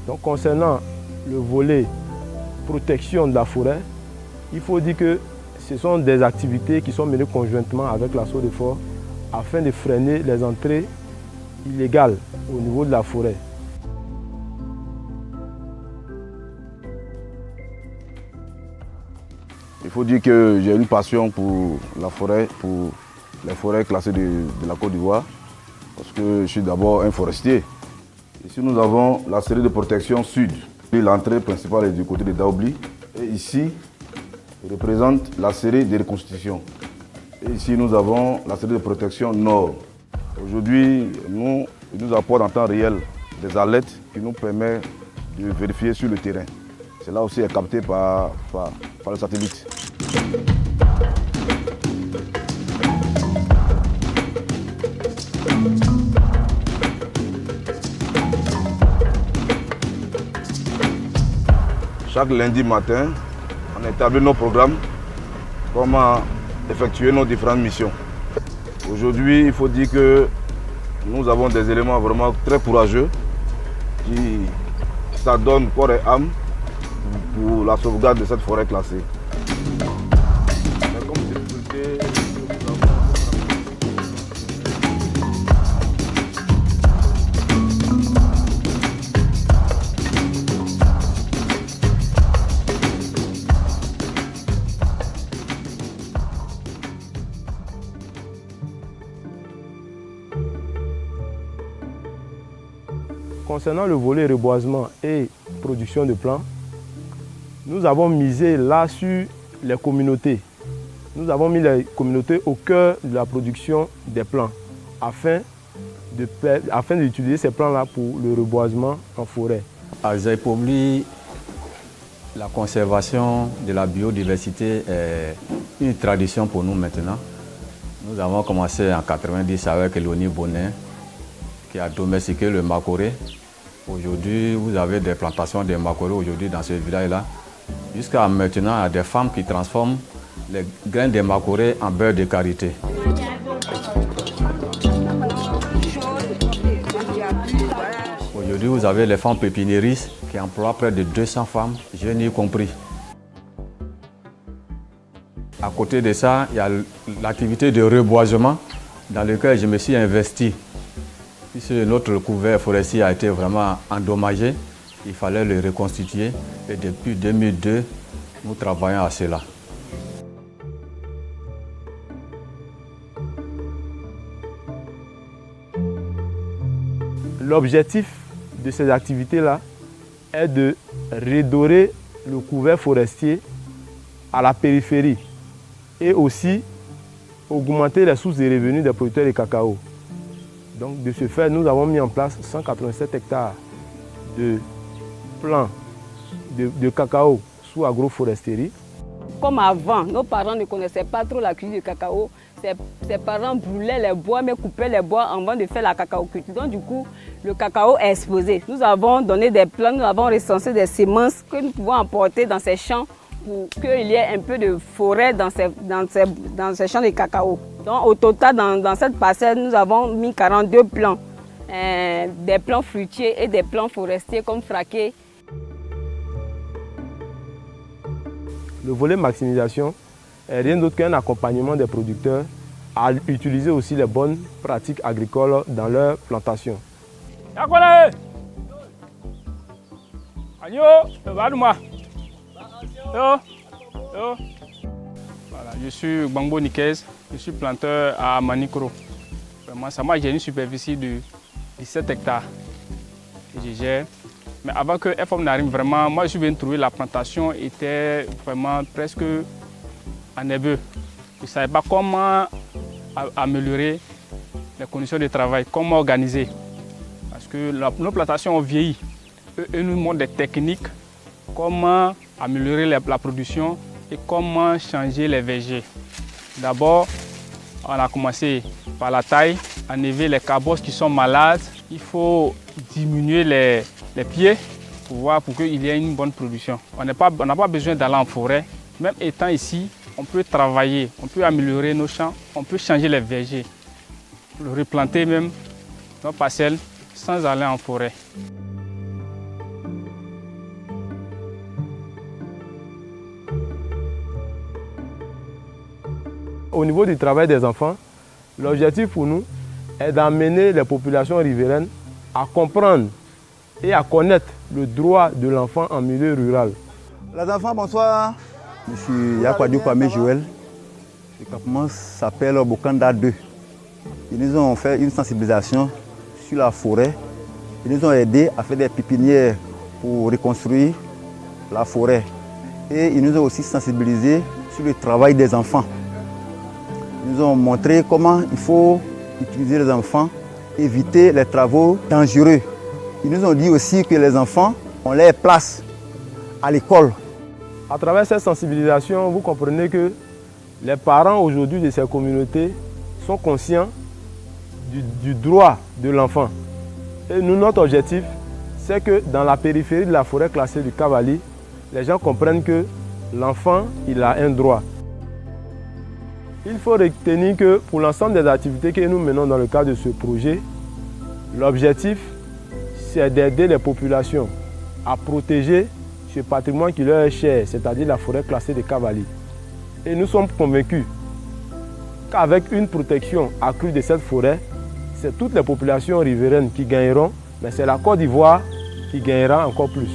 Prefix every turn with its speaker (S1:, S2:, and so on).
S1: Donc concernant le volet protection de la forêt, il faut dire que ce sont des activités qui sont menées conjointement avec la SODEFOR afin de freiner les entrées illégales au niveau de la forêt.
S2: Il faut dire que j'ai une passion pour la forêt, pour les forêts classées de la Côte d'Ivoire, parce que je suis d'abord un forestier. Ici, nous avons la série de protection sud. L'entrée principale est du côté de Daoubli. Et ici, représente la série de reconstitution. Et ici, nous avons la série de protection nord. Aujourd'hui, nous apporte en temps réel des alertes qui nous permettent de vérifier sur le terrain. Cela aussi est capté par le satellite. Chaque lundi matin, on établit nos programmes, comment effectuer nos différentes missions. Aujourd'hui, il faut dire que nous avons des éléments vraiment très courageux qui s'adonnent corps et âme pour la sauvegarde de cette forêt classée.
S1: Concernant le volet reboisement et production de plants, nous avons misé là sur les communautés. Nous avons mis les communautés au cœur de la production des plants afin d'utiliser ces plants-là pour le reboisement en forêt.
S3: À Zaïpobli, la conservation de la biodiversité est une tradition pour nous maintenant. Nous avons commencé en 1990 avec Léonie Bonnet qui a domestiqué le macoré. Aujourd'hui, vous avez des plantations de macoré aujourd'hui dans ce village-là. Jusqu'à maintenant, il y a des femmes qui transforment les graines de macoré en beurre de karité. Aujourd'hui, vous avez les femmes pépiniéristes qui emploient près de 200 femmes, jeunes y compris. À côté de ça, il y a l'activité de reboisement dans laquelle je me suis investi. Puisque notre couvert forestier a été vraiment endommagé, il fallait le reconstituer et depuis 2002, nous travaillons à cela.
S1: L'objectif de ces activités-là est de redorer le couvert forestier à la périphérie et aussi augmenter les sources de revenus des producteurs de cacao. Donc de ce fait, nous avons mis en place 187 hectares de plants de cacao sous agroforesterie.
S4: Comme avant, nos parents ne connaissaient pas trop la culture du cacao. Ses parents brûlaient les bois, mais coupaient les bois avant de faire la cacaoculture. Donc du coup, le cacao est exposé. Nous avons donné des plants, nous avons recensé des semences que nous pouvons apporter dans ces champs pour qu'il y ait un peu de forêt dans ces champs de cacao. Donc au total, dans cette parcelle, nous avons mis 42 plants. Des plants fruitiers et des plants forestiers comme fraqué.
S1: Le volet maximisation est rien d'autre qu'un accompagnement des producteurs à utiliser aussi les bonnes pratiques agricoles dans leur plantation.
S5: Voilà, je suis Gbangbo Nikez, je suis planteur à Manikoro. Vraiment, ça m'a géré une superficie de 17 hectares que je gère. Mais avant que FOM n'arrive vraiment, moi je suis venu trouver la plantation était vraiment presque ennebeuse. Je ne savais pas comment améliorer les conditions de travail, comment organiser. Parce que nos plantations ont vieilli. Eux nous montrent des techniques, comment améliorer la production et comment changer les vergers. D'abord, on a commencé par la taille, enlever les cabosses qui sont malades. Il faut diminuer les pieds pour qu'il y ait une bonne production. On n'a pas besoin d'aller en forêt. Même étant ici, on peut travailler, on peut améliorer nos champs, on peut changer les vergers, replanter même nos parcelles sans aller en forêt.
S1: au niveau du travail des enfants, l'objectif pour nous est d'amener les populations riveraines à comprendre et à connaître le droit de l'enfant en milieu rural.
S6: Les enfants, bonsoir. Je suis Yakwadi Kwame Joël. Le campement s'appelle Bokanda 2. Ils nous ont fait une sensibilisation sur la forêt. Ils nous ont aidés à faire des pépinières pour reconstruire la forêt. Et ils nous ont aussi sensibilisés sur le travail des enfants. Ils nous ont montré comment il faut utiliser les enfants, éviter les travaux dangereux. Ils nous ont dit aussi que les enfants, on les place à l'école.
S1: À travers cette sensibilisation, vous comprenez que les parents aujourd'hui de ces communautés sont conscients du droit de l'enfant. Et nous, notre objectif, c'est que dans la périphérie de la forêt classée du Cavali, les gens comprennent que l'enfant, il a un droit. Il faut retenir que pour l'ensemble des activités que nous menons dans le cadre de ce projet, l'objectif, c'est d'aider les populations à protéger ce patrimoine qui leur est cher, c'est-à-dire la forêt classée de Cavali. Et nous sommes convaincus qu'avec une protection accrue de cette forêt, c'est toutes les populations riveraines qui gagneront, mais c'est la Côte d'Ivoire qui gagnera encore plus.